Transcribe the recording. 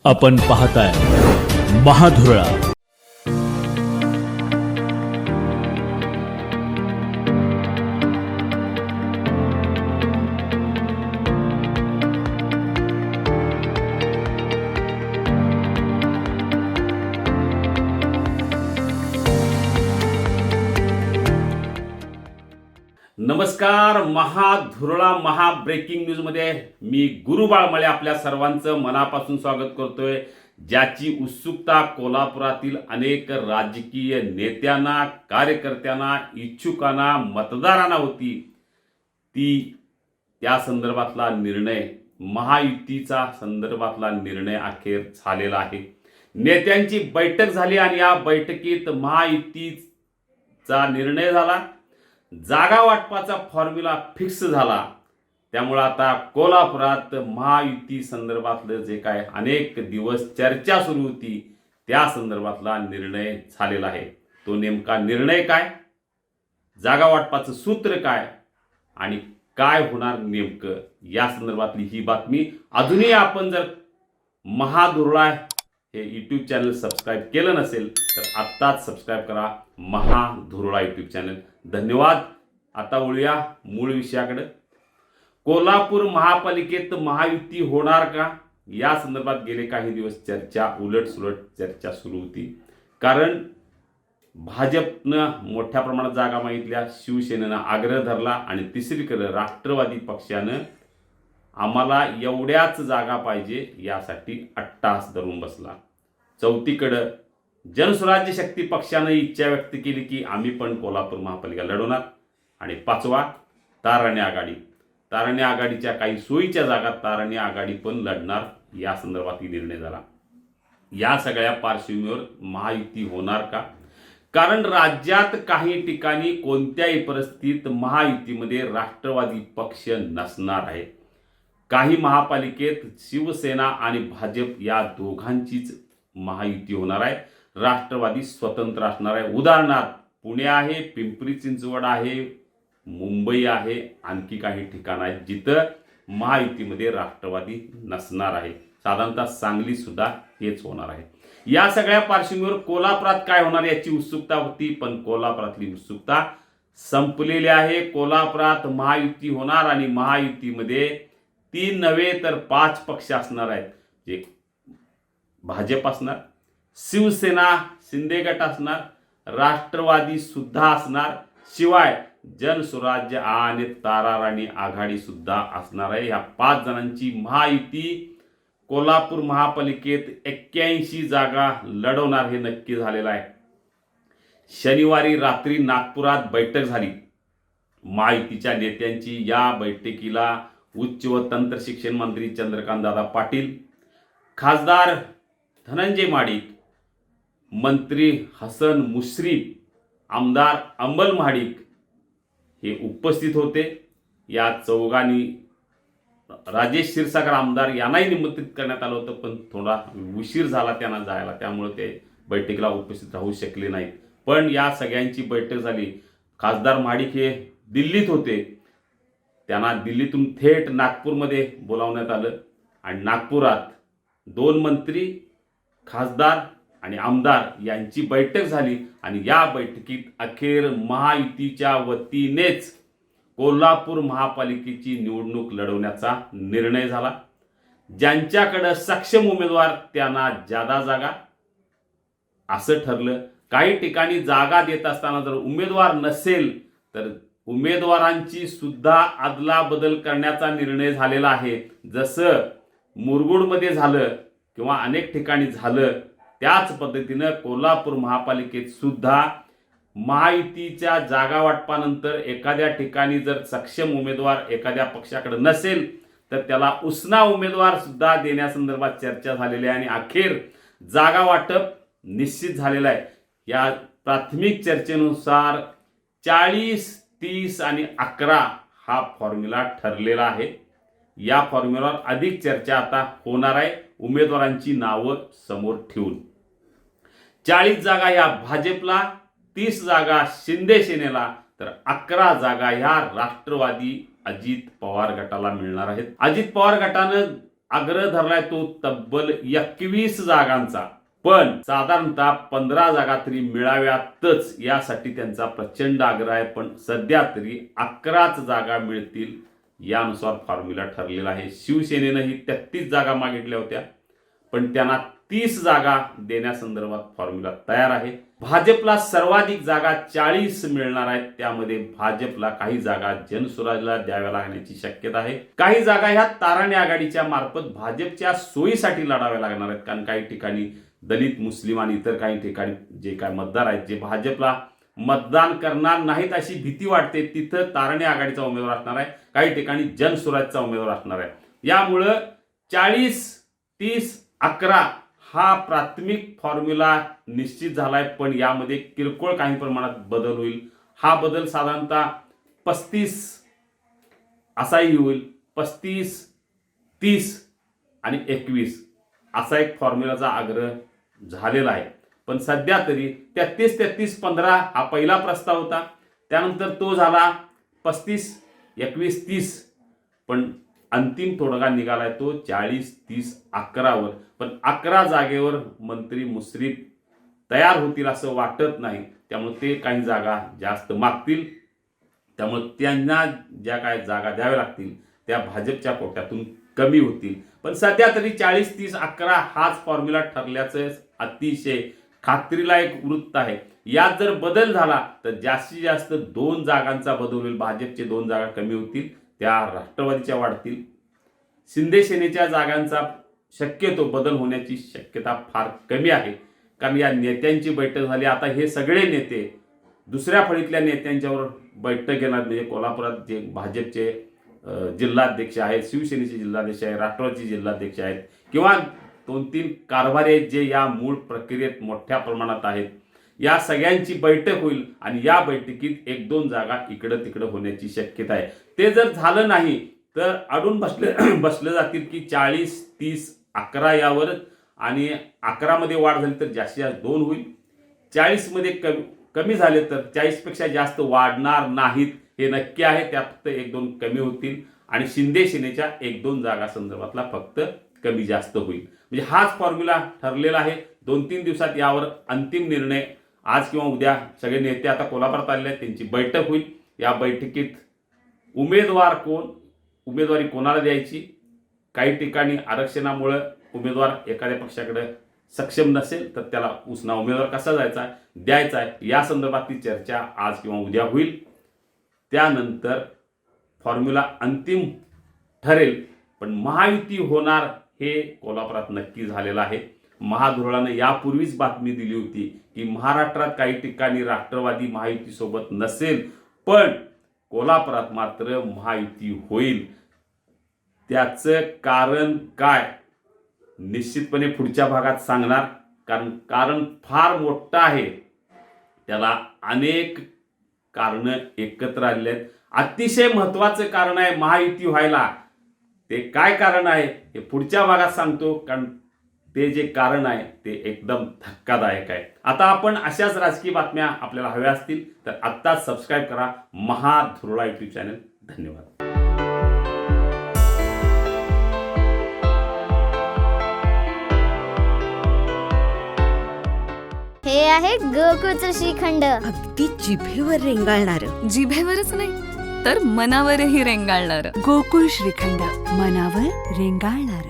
आपण पाहताय महाधुरळा. नमस्कार. महा ब्रेकिंग न्यूज मध्ये मी गुरु बाळमळे आपल्या सर्वांचं मनापासून स्वागत करतोय. ज्याची उत्सुकता कोल्हापुरातील अनेक राजकीय नेत्यांना, कार्यकर्त्यांना, इच्छुकांना, मतदारांना होती, त्या संदर्भातला निर्णय, महायुतीचा संदर्भातला निर्णय अखेर झालेला आहे. नेत्यांची बैठक झाली आणि या बैठकीत महायुतीचा निर्णय झाला. जागा वाटपाचा फॉर्म्युला फिक्स झाला. त्यामुळे आता कोल्हापुरात महायुती संदर्भातलं जे काय अनेक दिवस चर्चा सुरू होती, त्या संदर्भातला निर्णय झालेला आहे. तो नेमका निर्णय काय, जागा वाटपाचं सूत्र काय आणि काय होणार नेमकं, या संदर्भातली ही बातमी. अजूनही आपण जर महाधुरळा हे यूट्यूब चॅनल सबस्क्राईब केलं नसेल तर आत्ताच सबस्क्राईब करा, महाधुरळा यूट्यूब चॅनल. धन्यवाद. आता वळूया मूळ विषयाकडे. कोल्हापूर महापालिकेत महायुती होणार का, या संदर्भात गेले काही दिवस चर्चा, उलटसुलट चर्चा सुरू होती. कारण भाजपनं मोठ्या प्रमाणात जागा मागितल्या, शिवसेनेनं आग्रह धरला आणि तिसरीकडे राष्ट्रवादी पक्षानं आम्हाला एवढ्याच जागा पाहिजे यासाठी अट्टास धरून बसला. चौथीकडं जनसुराज्य शक्ती पक्षानं इच्छा व्यक्त केली की आम्ही पण कोल्हापूर महापालिका लढवणार. आणि पाचवा तारणी आघाडी. तारणी आघाडीच्या काही सोयीच्या जागा तारणी आघाडी पण लढणार, या संदर्भात निर्णय झाला. या सगळ्या पार्श्वभूमीवर महायुती होणार का? कारण राज्यात काही ठिकाणी कोणत्याही परिस्थितीत महायुतीमध्ये राष्ट्रवादी पक्ष नसणार आहे. काही महापालिकेत शिवसेना आणि भाजप या दोघांचीच महायुती होणार आहे. राष्ट्रवादी स्वतंत्र असणार आहे. उदाहरणार्थ पुणे आहे, पिंपरी चिंचवड आहे, मुंबई आहे, आणखी काही ठिकाणं आहेत जिथं महायुतीमध्ये राष्ट्रवादी नसणार आहे. साधारणतः सांगली सुद्धा हेच होणार आहे. या सगळ्या पार्श्वभूमीवर कोल्हापुरात काय होणार याची उत्सुकता होती, पण कोल्हापुरातली उत्सुकता संपलेली आहे. कोल्हापुरात महायुती होणार आणि महायुतीमध्ये 3 नव्हे तर 5 पक्ष असणार आहेत. जे भाजप असणार, शिवसेना शिंदे गट असणार, राष्ट्रवादी सुद्धा असणार, शिवाय जनसुराज्य आणि ताराराणी आघाडी सुद्धा असणार आहे. या 5 जणांची महायुती कोल्हापूर महापालिकेत 81 जागा लढवणार हे नक्की झालेलं आहे. शनिवारी रात्री नागपुरात बैठक झाली महायुतीच्या नेत्यांची. या बैठकीला उच्च व तंत्र शिक्षण मंत्री चंद्रकांत दादा पाटील, खासदार धनंजय महाडिक, मंत्री हसन मुश्रीफ, आमदार अंबल महाडिक हे उपस्थित होते. या चौघांनी राजेश क्षीरसागर आमदार यांनाही निमंत्रित करण्यात आलं होतं, पण थोडा उशीर झाला त्यांना जायला, त्यामुळे ते बैठकीला उपस्थित राहू शकले नाहीत. पण या सगळ्यांची बैठक झाली. खासदार महाडिक हे दिल्लीत होते, त्यांना दिल्लीतून थेट नागपूरमध्ये बोलावण्यात आलं आणि नागपुरात 2 मंत्री, खासदार आणि आमदार यांची बैठक झाली. आणि या बैठकीत अखेर महायुतीच्या वतीनेच कोल्हापूर महापालिकेची निवडणूक लढवण्याचा निर्णय झाला. ज्यांच्याकडे सक्षम उमेदवार त्यांना जादा जागा, असं ठरलं. काही ठिकाणी जागा देत असताना जर उमेदवार नसेल तर उमेदवारांची सुद्धा अदलाबदल करण्याचा निर्णय झालेला आहे. जसं मुरगुडमध्ये झालं किंवा अनेक ठिकाणी झालं, त्याच पद्धतीनं कोल्हापूर महापालिकेत सुद्धा महायुतीच्या जागा वाटपानंतर एखाद्या ठिकाणी जर सक्षम उमेदवार एखाद्या पक्षाकडे नसेल तर त्याला उसना उमेदवार सुद्धा देण्यासंदर्भात चर्चा झालेली आहे आणि अखेर जागा वाटप निश्चित झालेलं आहे. या प्राथमिक चर्चेनुसार 40, 30 आणि 11 हा फॉर्म्युला ठरलेला आहे. या फॉर्म्युलावर अधिक चर्चा आता होणार आहे, उमेदवारांची नावं समोर ठेवून. 40 जागा ह्या भाजपला, 30 जागा शिंदे सेनेला, तर 11 जागा ह्या राष्ट्रवादी अजित पवार गटाला मिळणार आहेत. अजित पवार गटानं आग्रह धरलाय तो तब्बल 21 जागांचा, पण साधारणतः 15 जागा तरी मिळाव्यातच यासाठी त्यांचा प्रचंड आग्रह आहे. पण सध्या तरी 11च जागा मिळतील यानुसार फॉर्म्युला ठरलेला आहे. शिवसेनेनंही 33 जागा मागितल्या होत्या, पण त्यांना 30 जागा देण्यासंदर्भात फॉर्म्युला तयार आहे. भाजपला सर्वाधिक जागा 40 मिळणार आहेत. त्यामध्ये भाजपला काही जागा जनसुराजला द्याव्या लागण्याची शक्यता आहे. काही जागा ह्या ताराणे आघाडीच्या मार्फत भाजपच्या सोयीसाठी लढाव्या लागणार आहेत, कारण काही ठिकाणी दलित, मुस्लिम आणि इतर काही ठिकाणी जे काय मतदार आहेत जे भाजपला मतदान करणार नाहीत अशी भीती वाटते, तिथं तारणे आघाडीचा उमेदवार असणार आहे. काही ठिकाणी जनसुराजचा उमेदवार असणार आहे. यामुळं 40, 30, 11 हा प्राथमिक फॉर्म्युला निश्चित झालाय, पण यामध्ये किरकोळ काही प्रमाणात बदल होईल. हा बदल साधारणतः 35 असाही होईल. 35, 30 आणि 21 असा एक फॉर्म्युलाचा आग्रह झालेला आहे. पण सध्या तरी 33, 33, 15 हा पहिला प्रस्ताव होता. त्यानंतर तो झाला 35, 21, 30. पण अंतिम तोडगा निघालाय तो 40, 30, 11वर. पण 11 जागेवर मंत्री मुश्रीफ तयार होतील असं वाटत नाही. त्यामुळे ते काही जागा जास्त मागतील. त्यामुळे त्यांना ज्या काय जागा द्याव्या लागतील त्या भाजपच्या कोट्यातून कमी होतील. पण सध्या तरी 40, 30, 11 हाच फॉर्म्युला ठरल्याचं अतिशय खात्रीला एक वृत्त आहे. यात जर बदल झाला तर जास्तीत जास्त 2 जागांचा बदल होईल. भाजपचे 2 जागा कमी होतील, त्या राष्ट्रवादीच्या वाढतील. शिंदे सेनेच्या जागांचा शक्यतो बदल होण्याची शक्यता फार कमी आहे, कारण या नेत्यांची बैठक झाली. आता हे सगळे नेते दुसऱ्या फळीतल्या नेत्यांच्यावर बैठक घेणार. म्हणजे कोल्हापुरात जे भाजपचे जिल्हाध्यक्ष आहेत, शिवसेनेचे जिल्हाध्यक्ष आहेत, राष्ट्रवादीचे जिल्हाध्यक्ष आहेत, किंवा 2-3 कारभारी आहेत जे या मूळ प्रक्रियेत मोठ्या प्रमाणात आहेत, या सगळ्यांची बैठक होईल आणि या बैठकीत 1-2 जागा इकडं तिकडं होण्याची शक्यता आहे. ते जर झालं नाही तर अडून बसले जातील की 40, 30, 11 यावर, आणि 11 मध्ये वाढ झाली तर जास्तीत जास्त 2 होईल. 40 मध्ये कमी झाले तर 40 पेक्षा जास्त वाढणार नाहीत हे नक्की आहे. त्यात फक्त 1-2 कमी होतील आणि शिंदे सेनेच्या 1-2 जागा संदर्भातला फक्त कमी जास्त होईल. म्हणजे हाच फॉर्म्युला ठरलेला आहे. 2-3 दिवसात यावर अंतिम निर्णय, आज किंवा उद्या सगळे नेते आता कोल्हापुरात आलेले आहेत, त्यांची बैठक होईल. या बैठकीत उमेदवारी कोणाला द्यायची, काही ठिकाणी आरक्षणामुळे उमेदवार एखाद्या पक्षाकडे सक्षम नसेल तर त्याला उसना उमेदवार कसा द्यायचा आहे या संदर्भातली चर्चा आज किंवा उद्या होईल. त्यानंतर फॉर्म्युला अंतिम ठरेल. पण महायुती होणार हे कोल्हापुरात नक्की झालेलं आहे. महाधुरळानं यापूर्वीच बातमी दिली होती की महाराष्ट्रात काही ठिकाणी राष्ट्रवादी महायुतीसोबत नसेल, पण कोल्हापुरात मात्र महायुती होईल. त्याचं कारण काय निश्चितपणे पुढच्या भागात सांगणार, कारण फार मोठं आहे. त्याला अनेक कारणं एकत्र आलेली आहेत. अतिशय महत्त्वाचं कारण आहे महायुती व्हायला. ते काय कारण आहे हे पुढच्या भागात सांगतो, कारण ते जे कारण आहे ते एकदम धक्कादायक आहे. आता आपण अशाच राजकीय बातम्या आपल्याला हव्या असतील तर आत्ताच सबस्क्राईब करा महाधुरळा यूट्यूब चॅनल. धन्यवाद. हे आहे गोकुळचं श्रीखंड, अगदी जिभेवर रेंगाळणारं. जिभेवरच नाही तर मनावरही रेंगाळणार. गोकुळ श्रीखंड, मनावर रेंगाळणारं.